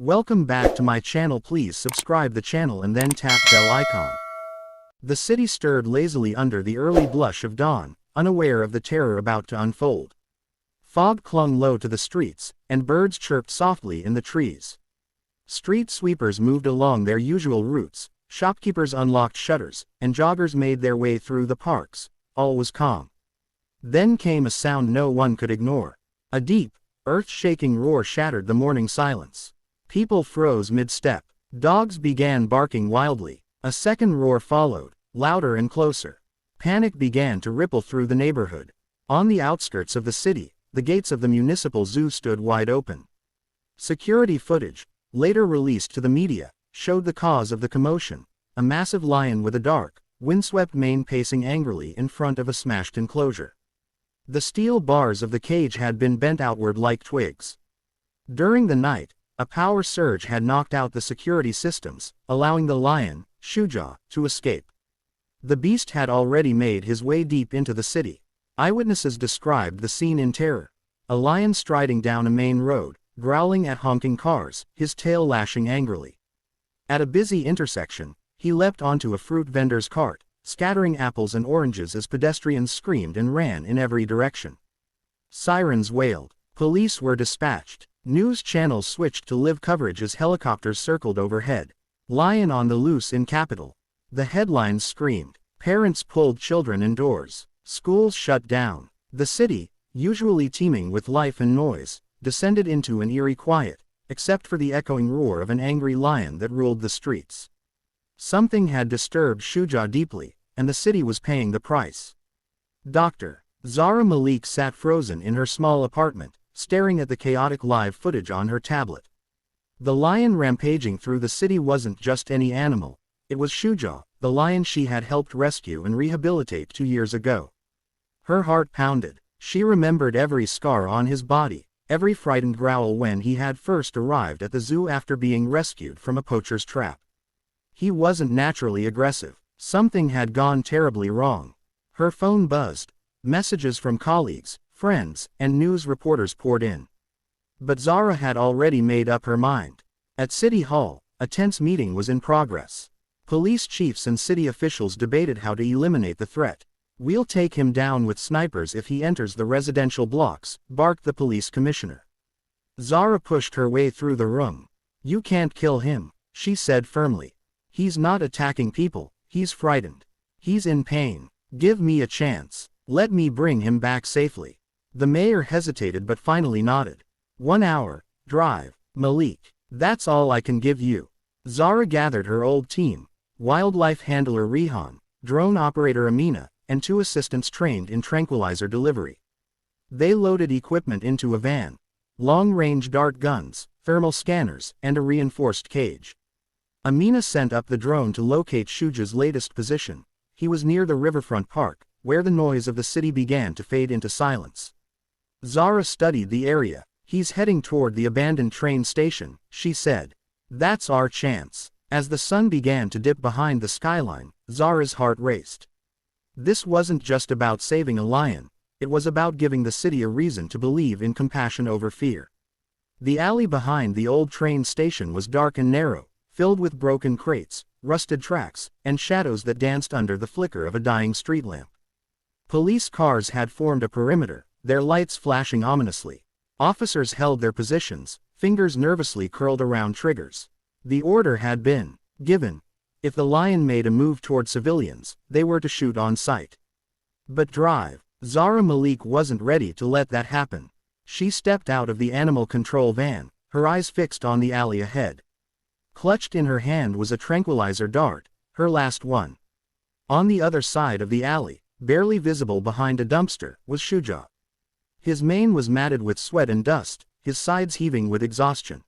Welcome back to my channel. Please subscribe the channel and then tap bell icon. The city stirred lazily under the early blush of dawn, unaware of the terror about to unfold. Fog clung low to the streets, and birds chirped softly in the trees. Street sweepers moved along their usual routes, shopkeepers unlocked shutters, and joggers made their way through the parks. All was calm. Then came a sound no one could ignore. A deep, earth-shaking roar shattered the morning silence. People froze mid-step. Dogs began barking wildly. A second roar followed, louder and closer. Panic began to ripple through the neighborhood. On the outskirts of the city, the gates of the municipal zoo stood wide open. Security footage, later released to the media, showed the cause of the commotion: a massive lion with a dark, windswept mane pacing angrily in front of a smashed enclosure. The steel bars of the cage had been bent outward like twigs. During the night, a power surge had knocked out the security systems, allowing the lion, Shuja, to escape. The beast had already made his way deep into the city. Eyewitnesses described the scene in terror. A lion striding down a main road, growling at honking cars, his tail lashing angrily. At a busy intersection, he leapt onto a fruit vendor's cart, scattering apples and oranges as pedestrians screamed and ran in every direction. Sirens wailed. Police were dispatched. News channels switched to live coverage as helicopters circled overhead. Lion on the loose in capital. The headlines screamed. Parents pulled children indoors. Schools shut down. The city, usually teeming with life and noise, descended into an eerie quiet, except for the echoing roar of an angry lion that ruled the streets. Something had disturbed Shuja deeply, and the city was paying the price. Dr. Zara Malik sat frozen in her small apartment, staring at the chaotic live footage on her tablet. The lion rampaging through the city wasn't just any animal. It was Shuja, the lion she had helped rescue and rehabilitate 2 years ago. Her heart pounded. She remembered every scar on his body, every frightened growl when he had first arrived at the zoo after being rescued from a poacher's trap. He wasn't naturally aggressive. Something had gone terribly wrong. Her phone buzzed. Messages from colleagues, friends, and news reporters poured in. But Zara had already made up her mind. At City Hall, a tense meeting was in progress. Police chiefs and city officials debated how to eliminate the threat. "We'll take him down with snipers if he enters the residential blocks," barked the police commissioner. Zara pushed her way through the room. "You can't kill him," she said firmly. "He's not attacking people, he's frightened. He's in pain. Give me a chance. Let me bring him back safely." The mayor hesitated but finally nodded. "1 hour, drive, Malik. That's all I can give you." Zara gathered her old team: wildlife handler Rihan, drone operator Amina, and 2 assistants trained in tranquilizer delivery. They loaded equipment into a van: long-range dart guns, thermal scanners, and a reinforced cage. Amina sent up the drone to locate Shuja's latest position. He was near the riverfront park, where the noise of the city began to fade into silence. Zara studied the area. "He's heading toward the abandoned train station," she said. "That's our chance." As the sun began to dip behind the skyline, Zara's heart raced. This wasn't just about saving a lion. It was about giving the city a reason to believe in compassion over fear. The alley behind the old train station was dark and narrow, filled with broken crates, rusted tracks, and shadows that danced under the flicker of a dying street lamp. Police cars had formed a perimeter, their lights flashing ominously. Officers held their positions, fingers nervously curled around triggers. The order had been given. If the lion made a move toward civilians, they were to shoot on sight. But Zara Malik wasn't ready to let that happen. She stepped out of the animal control van, her eyes fixed on the alley ahead. Clutched in her hand was a tranquilizer dart, her last one. On the other side of the alley, barely visible behind a dumpster, was Shuja. His mane was matted with sweat and dust, his sides heaving with exhaustion.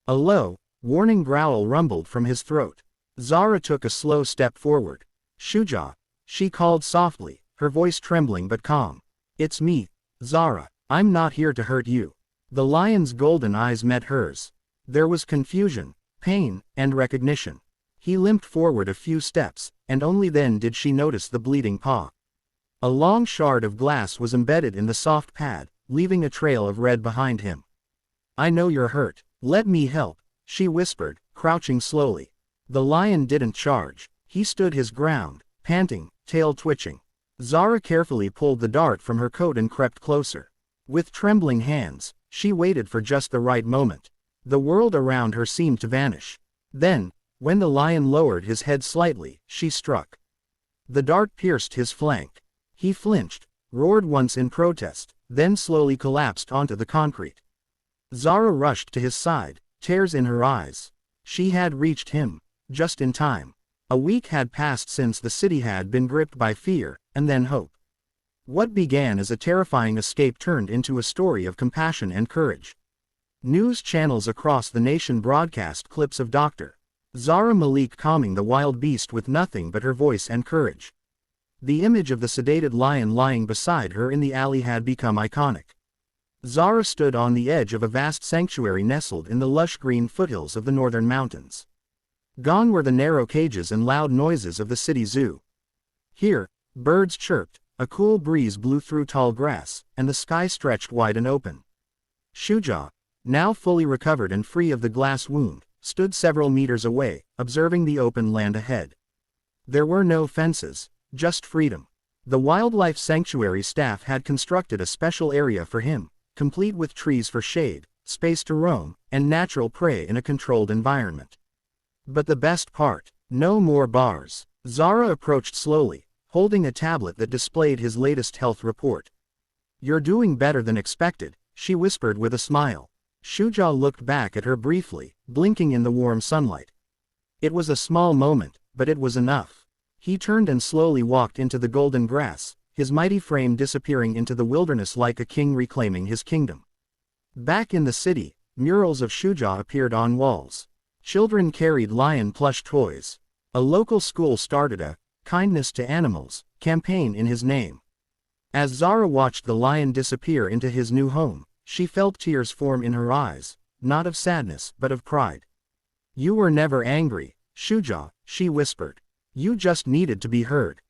A low, warning growl rumbled from his throat. Zara took a slow step forward. "Shuja," she called softly, her voice trembling but calm. "It's me, Zara. I'm not here to hurt you." The lion's golden eyes met hers. There was confusion, pain, and recognition. He limped forward a few steps, and only then did she notice the bleeding paw. A long shard of glass was embedded in the soft pad, leaving a trail of red behind him. "I know you're hurt. Let me help," she whispered, crouching slowly. The lion didn't charge. He stood his ground, panting, tail twitching. Zara carefully pulled the dart from her coat and crept closer. With trembling hands, she waited for just the right moment. The world around her seemed to vanish. Then, when the lion lowered his head slightly, she struck. The dart pierced his flank. He flinched, roared once in protest, then slowly collapsed onto the concrete. Zara rushed to his side, tears in her eyes. She had reached him, just in time. A week had passed since the city had been gripped by fear, and then hope. What began as a terrifying escape turned into a story of compassion and courage. News channels across the nation broadcast clips of Dr. Zara Malik calming the wild beast with nothing but her voice and courage. The image of the sedated lion lying beside her in the alley had become iconic. Zara stood on the edge of a vast sanctuary nestled in the lush green foothills of the northern mountains. Gone were the narrow cages and loud noises of the city zoo. Here, birds chirped, a cool breeze blew through tall grass, and the sky stretched wide and open. Shuja, now fully recovered and free of the glass wound, stood several meters away, observing the open land ahead. There were no fences, just freedom. The wildlife sanctuary staff had constructed a special area for him, complete with trees for shade, space to roam, and natural prey in a controlled environment. But the best part, no more bars. Zara approached slowly, holding a tablet that displayed his latest health report. "You're doing better than expected," she whispered with a smile. Shuja looked back at her briefly, blinking in the warm sunlight. It was a small moment, but it was enough. He turned and slowly walked into the golden grass, his mighty frame disappearing into the wilderness like a king reclaiming his kingdom. Back in the city, murals of Shuja appeared on walls. Children carried lion plush toys. A local school started a "Kindness to Animals" campaign in his name. As Zara watched the lion disappear into his new home, she felt tears form in her eyes, not of sadness but of pride. "You were never angry, Shuja," she whispered. "You just needed to be heard."